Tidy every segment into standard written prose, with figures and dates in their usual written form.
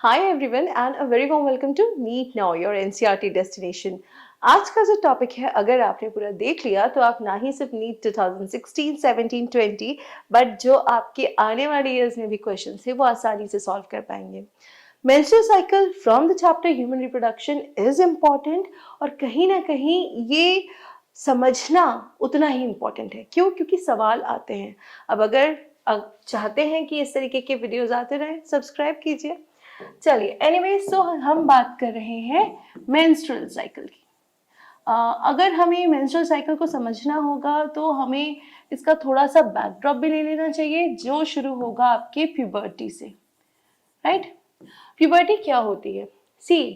Hi everyone and a very warm welcome to Meet Now, your NCERT destination. आज का जो topic है, अगर आपने पूरा देख लिया तो आप ना ही सिर्फ नीट 2016, 17, 20 बट जो आपके आने वाले ईयर्स में भी क्वेश्चन है वो आसानी से सॉल्व कर पाएंगे. Menstrual cycle from the chapter human reproduction is important और कहीं ना कहीं ये समझना उतना ही इम्पॉर्टेंट है. क्यों? क्योंकि सवाल आते हैं. अब अगर चाहते हैं कि इस तरीके के वीडियोस आते रहें, सब्सक्राइब कीजिए. चलिए, एनीवे सो हम बात कर रहे हैं मेंस्ट्रुअल साइकिल की. अगर हमें मेंस्ट्रुअल साइकिल को समझना होगा तो हमें इसका थोड़ा सा बैकड्रॉप भी ले लेना चाहिए, जो शुरू होगा आपके प्यूबर्टी से. राइट? प्यूबर्टी क्या होती है?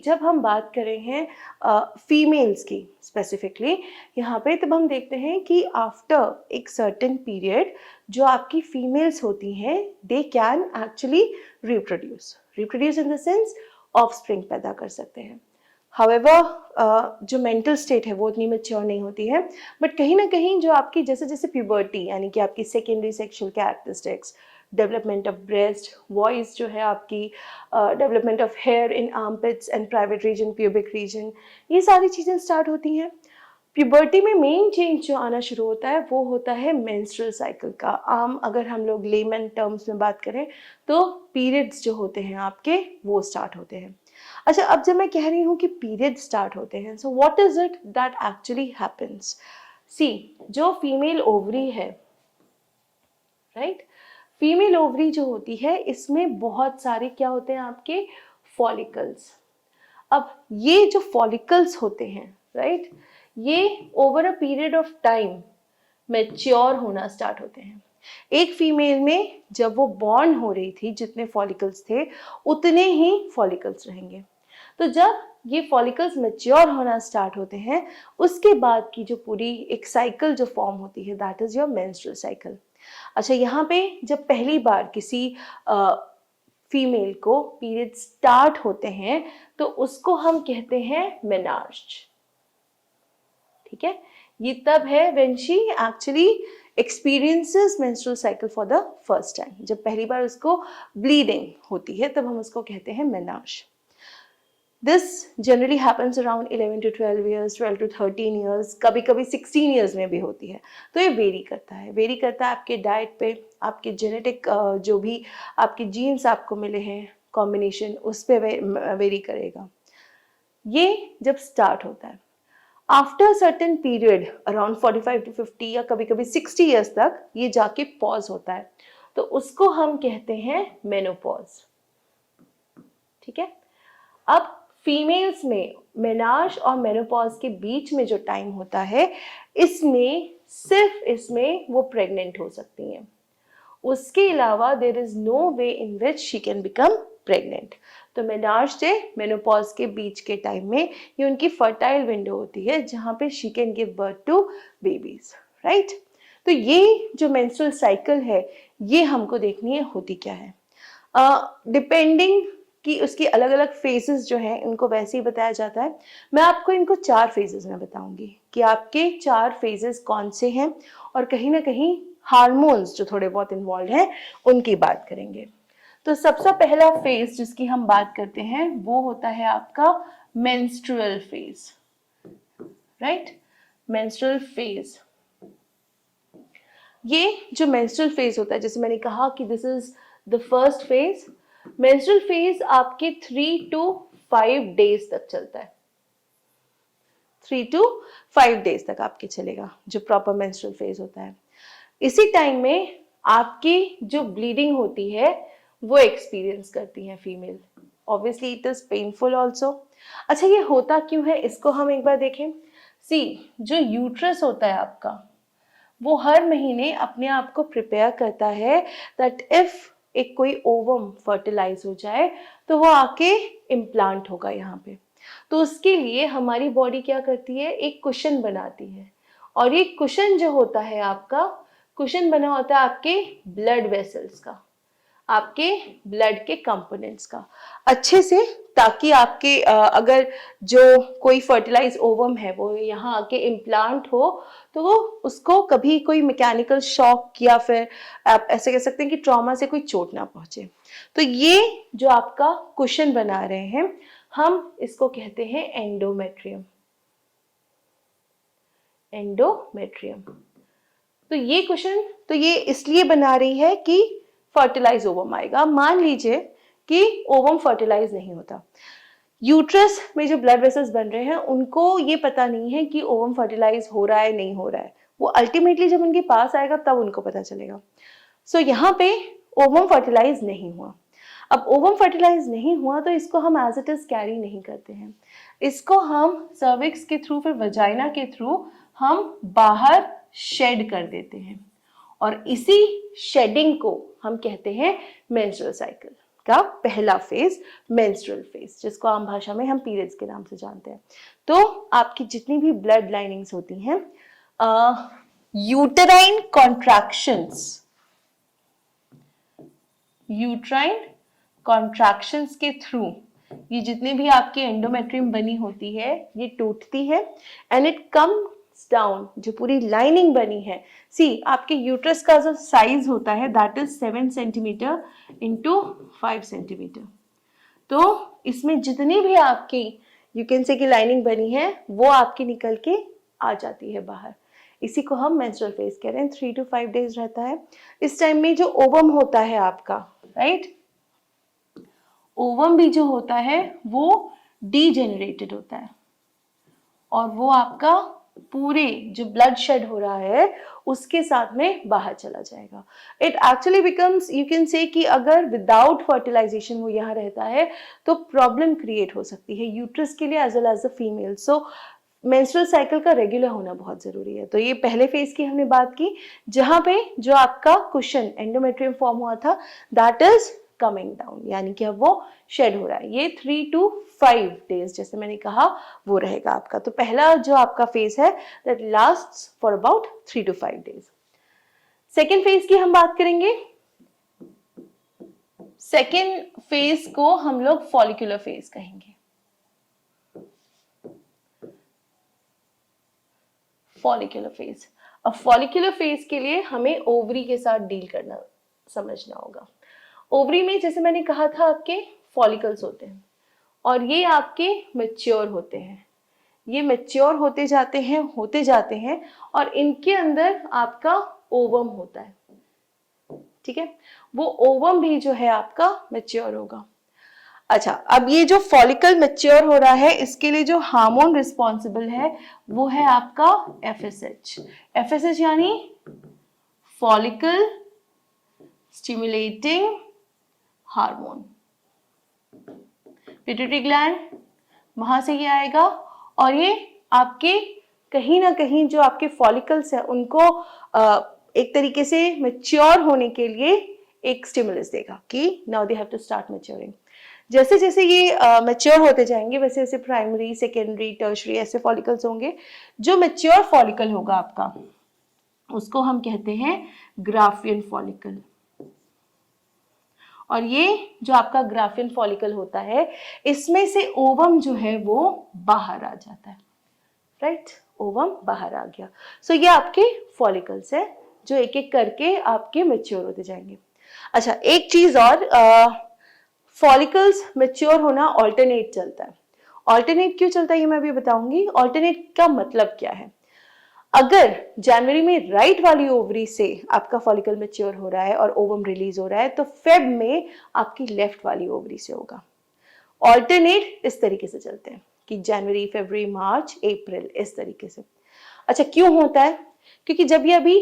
जब हम बात कर रहे हैं फीमेल्स की स्पेसिफिकली यहाँ पे, तब हम देखते हैं कि आफ्टर एक सर्टेन पीरियड जो आपकी फीमेल्स होती हैं, they can actually reproduce in the sense offspring पैदा कर सकते हैं. हाउएवर जो मेंटल स्टेट है वो उतनी मैच्योर नहीं होती है, बट कहीं ना कहीं जो आपकी जैसे जैसे प्यूबर्टी यानी कि आपकी secondary sexual characteristics, development of breast, voice जो है आपकी, development of hair in armpits and private region, pubic region, ये सारी चीज़ें स्टार्ट होती हैं. प्यूबर्टी में मेन चेंज जो आना शुरू होता है वो होता है मेंस्ट्रुअल साइकिल का. अगर हम लोग लेमन टर्म्स में बात करें तो पीरियड्स जो होते हैं आपके वो स्टार्ट होते हैं. अच्छा, अब जब मैं कह रही हूँ कि पीरियड स्टार्ट होते हैं, so what is it that actually happens? जो फीमेल ओवरी है, राइट, फीमेल ओवरी जो होती है इसमें बहुत सारे क्या होते हैं आपके फॉलिकल्स. अब ये जो फॉलिकल्स होते हैं, राइट, ये over a period of time mature होना स्टार्ट होते हैं. एक फीमेल में जब वो बॉर्न हो रही थी जितने फॉलिकल्स थे उतने ही फॉलिकल्स रहेंगे. तो जब ये फॉलिकल्स मैच्योर होना स्टार्ट होते हैं, उसके बाद की जो पूरी एक साइकिल जो फॉर्म होती है, that is your menstrual cycle. अच्छा, यहाँ पे जब पहली बार किसी फीमेल को पीरियड स्टार्ट होते हैं तो उसको हम कहते हैं मेनार्ज. ठीक है, ये तब है when she actually experiences menstrual cycle for the first time. जब पहली बार उसको ब्लीडिंग होती है तब हम उसको कहते हैं मेनार्ज. This generally happens around 11 to 12 years, 12 to 13 years, कभी कभी 16 years में भी होती है. तो ये वेरी करता है आपके डाइट पे, आपके जेनेटिक जो भी आपके जीन्स आपको मिले हैं कॉम्बिनेशन, उस पे वेरी करेगा. ये जब स्टार्ट होता है after certain period around 45 to 50 या कभी कभी 60 ईयर्स तक ये जाके पॉज होता है, तो उसको हम कहते हैं मेनोपॉज. ठीक है, अब फीमेल्स में मेनार्ज और मेनोपॉज के बीच में जो टाइम होता है, इसमें वो प्रेग्नेंट हो सकती हैं. उसके अलावा there is no way in which she can become pregnant. तो मेनार्ज से मेनोपॉज के बीच के टाइम में ये उनकी फर्टाइल विंडो होती है जहां पे she can give birth to babies. Right? तो ये जो मेंस्ट्रुअल साइकिल है ये हमको देखनी है होती क्या है. डिपेंडिंग कि उसकी अलग अलग फेजेस जो हैं इनको वैसे ही बताया जाता है. मैं आपको इनको 4 फेजेस में बताऊंगी कि आपके 4 फेजेस कौन से हैं, और कहीं ना कहीं हार्मोन्स जो थोड़े बहुत इन्वॉल्व हैं उनकी बात करेंगे. तो सबसे पहला फेज जिसकी हम बात करते हैं वो होता है आपका menstrual phase. Right? Menstrual phase, ये जो मेंस्ट्रुअल फेज होता है, जैसे मैंने कहा कि this is the first phase. Menstrual phase आपके 3 to 5 डेज तक चलता है. 3 to 5 डेज तक आपके चलेगा जो प्रॉपर मेंस्ट्रुअल फेज होता है. इसी टाइम में आपकी जो ब्लीडिंग होती है वो एक्सपीरियंस करती है female. Obviously it is painful also. अच्छा, ये होता क्यों है इसको हम एक बार देखें. जो यूट्रस होता है आपका, वो हर महीने अपने आप को प्रिपेयर करता है दैट इफ एक कोई ओवम फर्टिलाइज हो जाए तो वो आके इम्प्लांट होगा यहाँ पे. तो उसके लिए हमारी बॉडी क्या करती है, एक कुशन बनाती है. और ये कुशन जो होता है आपका, कुशन बना होता है आपके ब्लड वेसल्स का. आपके ब्लड के कंपोनेंट्स का अच्छे से, ताकि आपके अगर जो कोई फर्टिलाइज ओवम है वो यहाँ आके इम्प्लांट हो तो वो उसको कभी कोई मैकेनिकल शॉक या फिर आप ऐसे कह सकते हैं कि ट्रॉमा से कोई चोट ना पहुंचे। तो ये जो आपका कुशन बना रहे हैं हम इसको कहते हैं एंडोमेट्रियम। एंडोमेट्रियम। तो ये क्वेश्चन तो ये इसलिए बना रही है कि फर्टिलाइज ओवम आएगा। मान लीजिए कि ओवम फर्टिलाइज नहीं होता, यूट्रस में जो ब्लड वेसल्स बन रहे हैं उनको ये पता नहीं है कि ओवम फर्टिलाइज हो रहा है नहीं हो रहा है, वो अल्टीमेटली जब उनके पास आएगा तब उनको पता चलेगा। सो यहाँ पे ओवम फर्टिलाइज नहीं हुआ। अब ओवम फर्टिलाइज नहीं हुआ तो इसको हम एज इट इज कैरी नहीं करते हैं, इसको हम सर्विक्स के थ्रू फिर वजाइना के थ्रू हम बाहर शेड कर देते हैं, और इसी शेडिंग को हम कहते हैं मेंस्ट्रुअल साइकिल का पहला फेज, मेंस्ट्रुअल फेज, जिसको आम भाषा में हम पीरियड्स के नाम से जानते हैं। तो आपकी जितनी भी ब्लड लाइनिंग्स होती हैं, यूटेराइन कॉन्ट्रैक्शंस, यूट्राइन कॉन्ट्रैक्शंस के थ्रू ये जितने भी आपके एंडोमेट्रियम बनी होती है ये टूटती है एंड इट कम्स डाउन। जो पूरी लाइनिंग बनी है, सी आपके यूट्रस का जो साइज होता है that is 7 centimetre into 5 centimetre. तो इसमें जितनी भी आपकी यू कैन से की लाइनिंग बनी है वो आपकी निकल के आ जाती है बाहर। इसी को हम मेंस्ट्रुअल फेज कह रहे हैं। 3 to 5 डेज रहता है। इस टाइम में जो ओवम होता है आपका, राइट, ओवम भी जो होता है वो डीजेनरेटेड होता है और वो आपका पूरे जो ब्लड शेड हो रहा है उसके साथ में बाहर चला जाएगा। It actually becomes, you can say कि अगर विदाउट फर्टिलाइजेशन वो यहाँ रहता है तो प्रॉब्लम क्रिएट हो सकती है यूट्रस के लिए as well as the female. So menstrual cycle का रेगुलर होना बहुत जरूरी है। तो ये पहले फेज की हमने बात की जहां पे जो आपका कुशन एंडोमेट्रियम फॉर्म हुआ था दैट इज कमिंग डाउन, यानी कि अब वो शेड हो रहा है। ये 3 to 5 डेज जैसे मैंने कहा वो रहेगा आपका। तो पहला जो आपका फेज है that lasts for about 3 to 5 days. Second phase की हम बात करेंगे। सेकेंड फेज को हम लोग फॉलिकुलर फेज कहेंगे। Follicular phase. अब फॉलिकुलर फेज के लिए हमें ओवरी के साथ डील करना समझना होगा। ओवरी में जैसे मैंने कहा था आपके फॉलिकल्स होते हैं और ये आपके मैच्योर होते हैं। ये मैच्योर होते जाते हैं और इनके अंदर आपका ओवम होता है, ठीक है। वो ओवम भी जो है आपका मैच्योर होगा। अच्छा, अब ये जो फॉलिकल मैच्योर हो रहा है इसके लिए जो हार्मोन रिस्पॉन्सिबल है वो है आपका एफएसएच। एफएसएच यानी follicle stimulating hormone. Pituitary gland, वहां से ये आएगा और ये आपके कहीं ना कहीं जो आपके फॉलिकल्स है उनको एक तरीके से मैच्योर होने के लिए एक स्टिमुलस देगा कि now they have to start maturing. जैसे जैसे ये मैच्योर होते जाएंगे वैसे वैसे प्राइमरी, सेकेंडरी, टर्शरी ऐसे फॉलिकल्स होंगे। जो मैच्योर फॉलिकल होगा आपका उसको हम कहते हैं ग्राफियन फॉलिकल। और ये जो आपका ग्राफियन फॉलिकल होता है इसमें से ओवम जो है वो बाहर आ जाता है, राइट, ओवम बाहर आ गया। सो ये आपके फॉलिकल्स है जो एक एक करके आपके मैच्योर होते जाएंगे। अच्छा, एक चीज और, फॉलिकल्स मैच्योर होना ऑल्टरनेट चलता है। ऑल्टरनेट क्यों चलता है ये मैं भी बताऊंगी। ऑल्टरनेट का मतलब क्या है, अगर जनवरी में राइट वाली ओवरी से आपका फॉलिकल मैच्योर हो रहा है और ओवम रिलीज हो रहा है तो फेब में आपकी लेफ्ट वाली ओवरी से होगा। ऑल्टरनेट इस तरीके से चलते हैं कि जनवरी, फरवरी, मार्च, अप्रैल, इस तरीके से। अच्छा, क्यों होता है, क्योंकि जब ये अभी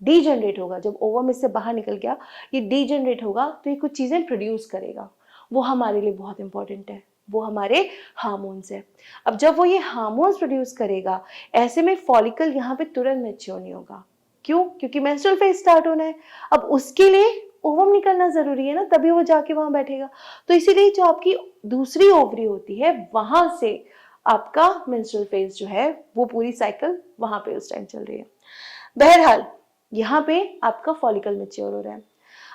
डीजनरेट होगा, जब ओवम इससे बाहर निकल गया ये डीजनरेट होगा तो ये कुछ चीजें प्रोड्यूस करेगा, वो हमारे लिए बहुत इंपॉर्टेंट है, वो हमारे हार्मोन्स है। अब जब वो ये हार्मोन्स प्रोड्यूस करेगा ऐसे में फॉलिकल यहाँ पे तुरंत मैच्योर नहीं होगा। क्यों, क्योंकि मेंस्ट्रुअल फेज स्टार्ट होना है। अब उसके लिए ओवम निकलना जरूरी है ना, तभी वो जाके वहां बैठेगा। तो इसीलिए जो आपकी दूसरी ओवरी होती है वहां से आपका मेंस्ट्रुअल फेज जो है वो पूरी साइकिल वहां पे उस टाइम चल रही है। बहरहाल यहाँ पे आपका फॉलिकल मैच्योर हो रहा है।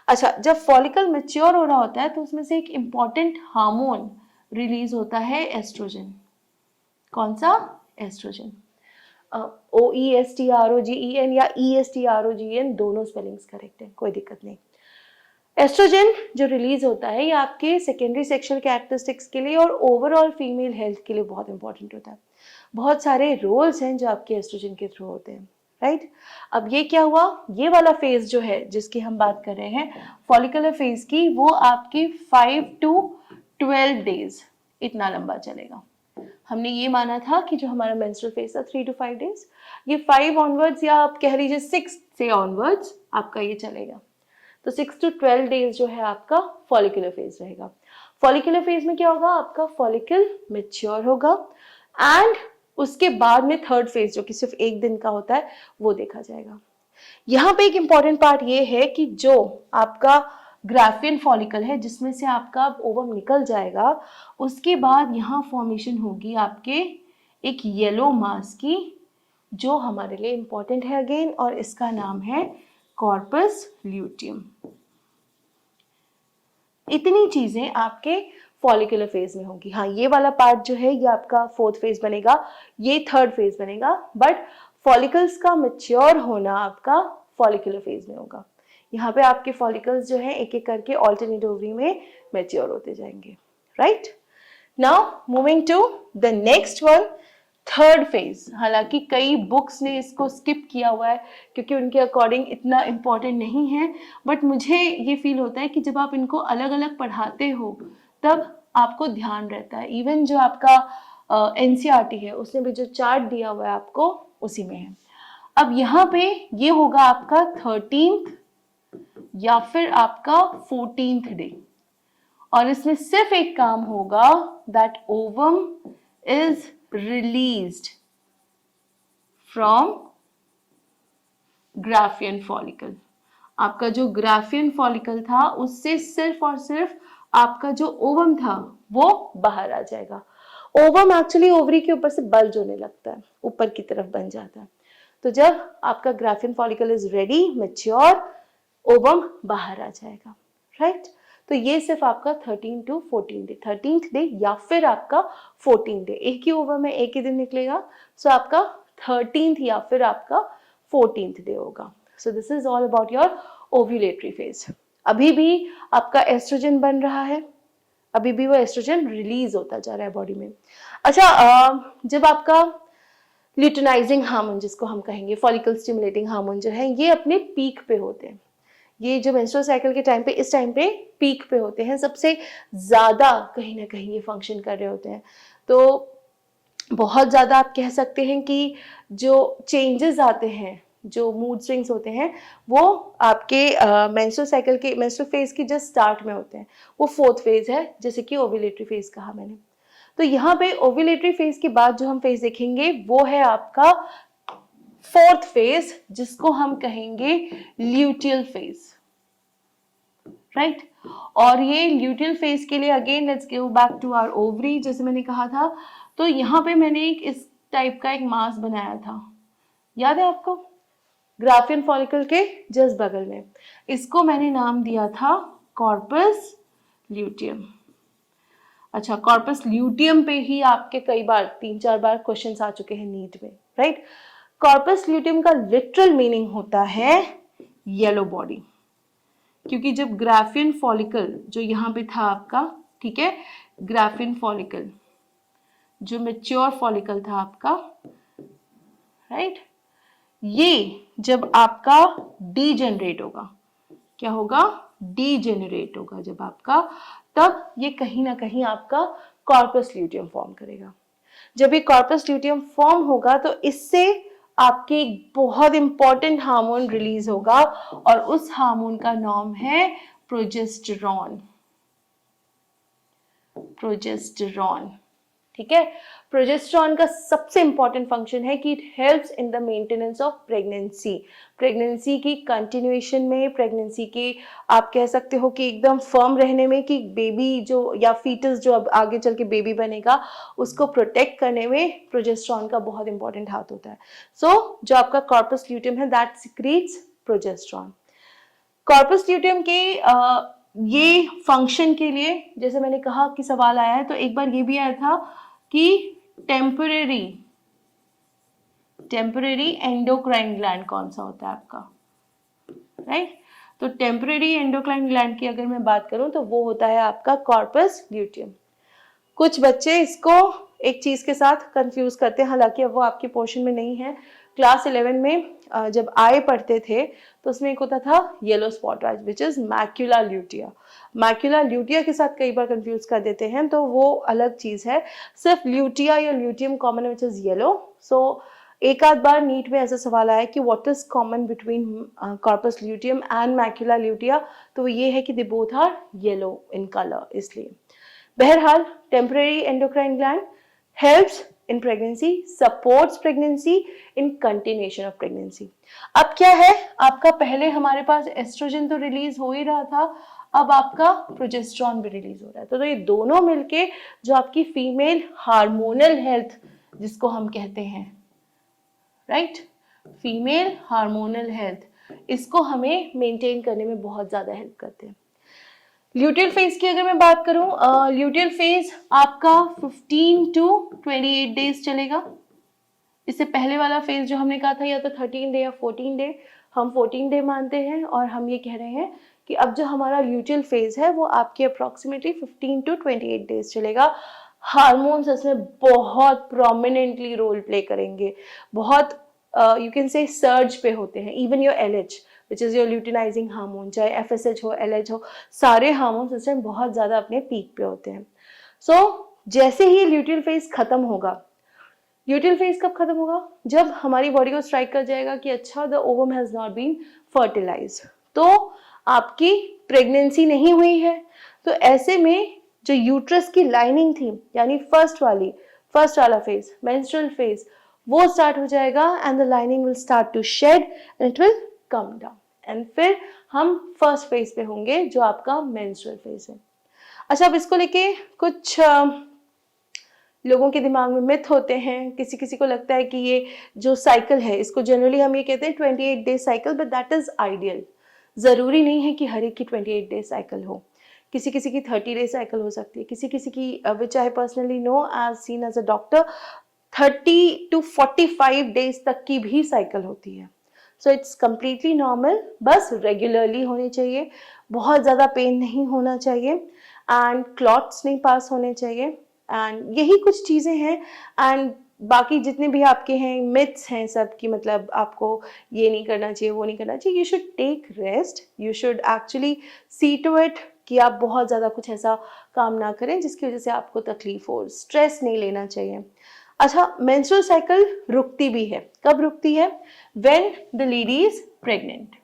अच्छा, जब फॉलिकल मैच्योर हो रहा होता है तो उसमें से एक इम्पॉर्टेंट हार्मोन रिलीज होता है, एस्ट्रोजन। कौन सा? एस्ट्रोजन। OESTROGEN या ESTROGEN, दोनों स्पेलिंग्स करेक्ट है, कोई दिक्कत नहीं। एस्ट्रोजन जो रिलीज होता है ये आपके सेकेंडरी सेक्सुअल कैरेक्टरिस्टिक्स के लिए और ओवरऑल फीमेल हेल्थ के लिए बहुत इंपॉर्टेंट होता है। बहुत सारे रोल्स हैं जो आपके एस्ट्रोजन के थ्रू होते हैं, राइट। अब ये क्या हुआ, ये वाला फेज जो है जिसकी हम बात कर रहे हैं फॉलिकुलर फेज की, वो आपकी 5 to 12 डेज इतना लंबा चलेगा। हमने ये माना था कि जो हमारा मेंस्ट्रुअल फेज था 3 to 5 डेज, ये 5 ऑनवर्ड्स या आप कह लीजिए 6 से ऑनवर्ड्स आपका ये चलेगा। तो 6 to 12 डेज जो है आपका फॉलिकुलर फेज रहेगा। फॉलिकुलर फेज में क्या होगा, आपका फॉलिकल मैच्योर होगा एंड उसके बाद में थर्ड फेज जो कि सिर्फ एक दिन का होता है वो देखा जाएगा। यहाँ पे एक इंपॉर्टेंट पार्ट ये है कि जो आपका ग्राफियन फॉलिकल है जिसमें से आपका ओवम निकल जाएगा, उसके बाद यहाँ फॉर्मेशन होगी आपके एक येलो मास की, जो हमारे लिए इंपॉर्टेंट है अगेन, और इसका नाम है कॉर्पस ल्यूटियम। इतनी चीजें आपके फॉलिकुलर फेज में होंगी। हाँ, ये वाला पार्ट जो है ये आपका फोर्थ फेज बनेगा, ये थर्ड फेज बनेगा, बट फॉलिकल्स का मैच्योर होना आपका फॉलिकुलर फेज में होगा। यहाँ पे आपके फॉलिकल्स जो है एक एक करके ऑल्टरनेट ओवरी में मैच्योर होते जाएंगे, right. Now moving to the next one, third phase. हालांकि कई बुक्स ने इसको स्किप किया हुआ है क्योंकि उनके अकॉर्डिंग इतना इम्पोर्टेंट नहीं है, बट मुझे ये फील होता है कि जब आप इनको अलग अलग पढ़ाते हो तब आपको ध्यान रहता है। इवन जो आपका NCERT है उसने भी जो चार्ट दिया हुआ है आपको उसी में है। अब यहाँ पे ये होगा आपका 13th या फिर आपका 14th डे, और इसमें सिर्फ एक काम होगा, that ovum is released from Graafian follicle. आपका जो ग्राफियन फॉलिकल था उससे सिर्फ और सिर्फ आपका जो ओवम था वो बाहर आ जाएगा। ओवम एक्चुअली ओवरी के ऊपर से बल्ज होने लगता है, ऊपर की तरफ बन जाता है। तो जब आपका Graafian follicle is ready, mature, ovum बाहर आ जाएगा, राइट। तो ये सिर्फ आपका 13 to 14 डे, 13th डे या फिर आपका 14th डे, एक ही ओवम में एक ही दिन निकलेगा। सो आपका 13th या फिर आपका 14th डे होगा। So this is all about your ovulatory phase. अभी भी आपका एस्ट्रोजन बन रहा है, अभी भी वो एस्ट्रोजन रिलीज होता जा रहा है बॉडी में। अच्छा, जब आपका ल्यूटिनाइजिंग हार्मोन जिसको हम कहेंगे, फॉलिकल स्टिमुलेटिंग हार्मोन जो है, ये अपने पीक पे होते हैं। ये जो मेंस्ट्रुअल साइकिल के टाइम पे, इस टाइम पे पीक पे होते हैं, सबसे ज्यादा कहीं ना कहीं ये फंक्शन कर रहे होते हैं। तो बहुत ज्यादा आप कह सकते हैं कि जो चेंजेस आते हैं, जो मूड स्विंग्स होते हैं, वो आपके मेंस्ट्रुअल साइकिल के, मेंस्ट्रुअल फेज की जस्ट स्टार्ट में होते हैं। वो फोर्थ फेज है, जैसे कि ओव्यूलेटरी फेज कहा मैंने। तो यहाँ पे ओव्यूलेटरी फेज के बाद जो हम फेज देखेंगे वो है आपका फोर्थ फेज, जिसको हम कहेंगे ल्यूटियल फेज, राइट। और ये ल्यूटियल फेज के लिए again let's go back to our ovary, जैसे मैंने कहा था। तो यहाँ पे मैंने एक इस टाइप का एक मास बनाया था, याद है आपको, ग्राफियन फॉलिकल के जस्ट बगल में। इसको मैंने नाम दिया था कॉर्पस ल्यूटियम। अच्छा, कॉर्पस ल्यूटियम पे ही आपके कई बार 3-4 बार क्वेश्चंस आ चुके हैं नीट में, राइट। कॉर्पस ल्यूटियम का लिटरल मीनिंग होता है येलो बॉडी, क्योंकि जब ग्राफियन फॉलिकल जो यहाँ पे था आपका, ठीक है, ग्राफियन फॉलिकल जो मैच्योर फॉलिकल था आपका, राइट, ये जब आपका डीजेनरेट होगा, क्या होगा, डीजेनरेट होगा जब आपका, तब ये कहीं ना कहीं आपका कॉर्पस ल्यूटियम फॉर्म करेगा। जब ये कॉर्पस ल्यूटियम फॉर्म होगा तो इससे आपके एक बहुत इंपॉर्टेंट हार्मोन रिलीज होगा, और उस हार्मोन का नाम है प्रोजेस्टेरॉन। प्रोजेस्टेरॉन, ठीक है। प्रोजेस्टेरॉन का सबसे इंपॉर्टेंट फंक्शन है कि it helps in the maintenance of pregnancy, pregnancy की कंटिन्यूएशन में, प्रेगनेंसी के आप कह सकते हो कि एकदम फर्म रहने में, कि बेबी जो या फीटस जो अब आगे चल के बेबी बनेगा उसको प्रोटेक्ट करने में प्रोजेस्टेरॉन का बहुत इंपॉर्टेंट हाथ होता है। सो जो आपका कॉर्पस ल्यूटियम है that secretes progesterone. Corpus luteum के ये फंक्शन के लिए, जैसे मैंने कहा कि सवाल आया है, तो एक बार ये भी आया था कि टेम्परेरी एंडोक्राइन ग्लैंड कौन सा होता है आपका, राइट? तो टेम्परेरी एंडोक्राइन ग्लैंड की अगर मैं बात करूं तो वो होता है आपका कॉर्पस ल्यूटियम। कुछ बच्चे इसको एक चीज के साथ कंफ्यूज करते हैं, हालांकि अब वो आपके पोर्शन में नहीं है। क्लास 11 में जब आए पढ़ते थे तो उसमें एक होता था yellow spot rise which is macula lutea. Macula lutea के साथ कई बार कंफ्यूज कर देते हैं, तो वो अलग चीज है। सिर्फ ल्यूटिया या luteum common which is yellow. So एक आध बार नीट में ऐसा सवाल आया कि what is common between corpus luteum and macula lutea, तो ये है कि they both are yellow in colour, इसलिए। बहरहाल, temporary endocrine gland helps in pregnancy, supports pregnancy, in continuation of pregnancy. अब क्या है, आपका पहले हमारे पास एस्ट्रोजन तो रिलीज हो ही रहा था, अब आपका प्रोजेस्टेरॉन भी रिलीज हो रहा है। तो ये दोनों मिलके जो आपकी फीमेल हार्मोनल हेल्थ जिसको हम कहते हैं, राइट, फीमेल हार्मोनल हेल्थ, इसको हमें मेंटेन करने में बहुत ज्यादा हेल्प करते हैं। ल्यूटियल फेज की अगर मैं बात करूं, ल्यूटियल फेज आपका 15 टू 28 डेज चलेगा। इससे पहले वाला फेज जो हमने कहा था या तो 13 डे या 14 डे, हम 14 डे मानते हैं, और हम ये कह रहे हैं कि अब जो हमारा ल्यूटियल फेज है वो आपके अप्रोक्सीमेटली 15 टू 28 डेज चलेगा। हार्मोन्स इसमें बहुत प्रोमिनेंटली रोल प्ले करेंगे, बहुत यू कैन से सर्ज पे होते हैं। Even your LH which is your luteinizing hormone, चाहे FSH हो, LH हो, सारे हार्मोन्स इस टाइम बहुत ज्यादा अपने पीक पे होते हैं। सो जैसे ही ल्यूटियल फेज खत्म होगा, ल्यूटियल फेज कब खत्म होगा, जब हमारी बॉडी को स्ट्राइक कर जाएगा कि अच्छा the ovum has not been fertilised, तो आपकी प्रेगनेंसी नहीं हुई है। तो ऐसे में जो यूट्रस की लाइनिंग थी, यानी फर्स्ट वाला फेज, मेंस्ट्रुअल फेज, वो स्टार्ट हो जाएगा and the lining will start to shed and it will come down, and फिर हम फर्स्ट फेज पे होंगे जो आपका मेंस्ट्रुअल फेज है। अच्छा, अब इसको लेके कुछ लोगों के दिमाग में मिथ होते हैं। किसी किसी को लगता है कि ये जो साइकिल है, इसको जनरली हम ये कहते हैं 28 day cycle, but that is ideal. जरूरी नहीं है कि हर एक की 28 डे साइकिल हो, किसी किसी की 30 डे साइकिल हो सकती है, किसी किसी की which I personally know as seen as a doctor 30 to 45 days तक की भी साइकिल होती है। सो इट्स कंप्लीटली नॉर्मल, बस रेगुलरली होनी चाहिए, बहुत ज़्यादा पेन नहीं होना चाहिए, एंड क्लॉट्स नहीं पास होने चाहिए, एंड यही कुछ चीज़ें हैं। एंड बाकी जितने भी आपके हैं मिथ्स हैं सब की, मतलब आपको ये नहीं करना चाहिए, वो नहीं करना चाहिए, you should take rest, you should actually see to it कि आप बहुत ज़्यादा कुछ ऐसा काम ना करें जिसकी वजह से आपको तकलीफ हो, स्ट्रेस नहीं लेना चाहिए। अच्छा, मेंस्ट्रुअल साइकिल रुकती भी है, कब रुकती है, when the lady is pregnant.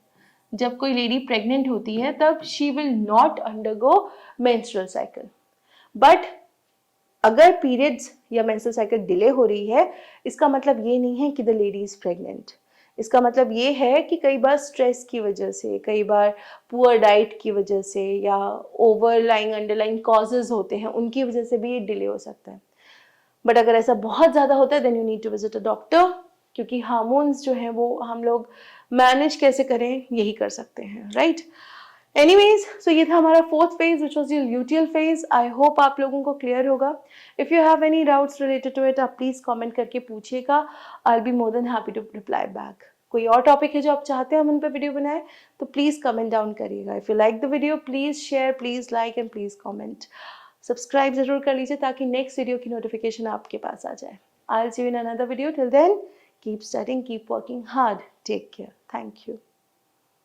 जब कोई लेडी प्रेग्नेंट होती है तब she will not undergo menstrual cycle. But अगर पीरियड्स या मेंस्ट्रुअल साइकिल डिले हो रही है, इसका मतलब ये नहीं है कि द लेडी इज प्रेग्नेंट। इसका मतलब ये है कि कई बार स्ट्रेस की वजह से, कई बार पुअर डाइट की वजह से, या ओवरलाइंग अंडरलाइंग कॉजेज होते हैं, उनकी वजह से भी ये डिले हो सकता है। बट अगर ऐसा बहुत ज़्यादा होता है then you need to visit a doctor, क्योंकि हार्मोन्स जो हैं वो हम लोग मैनेज कैसे करें यही कर सकते हैं, राइट। एनीवेज, सो ये था हमारा fourth phase which was your luteal phase. I hope आप लोगों को क्लियर होगा। If you have any doubts related to it, आप प्लीज कमेंट करके पूछिएगा, I will be more than happy to reply back. कोई और टॉपिक है जो आप चाहते हैं हम उन पर वीडियो बनाए तो प्लीज कमेंट डाउन करिएगा। If you like the video please share, please like and please comment. Subscribe जरूर कर लीजिए ताकि नेक्स्ट वीडियो की नोटिफिकेशन आपके पास आ जाए। I will see you in another video, till then keep studying, keep working hard, take care, thank you.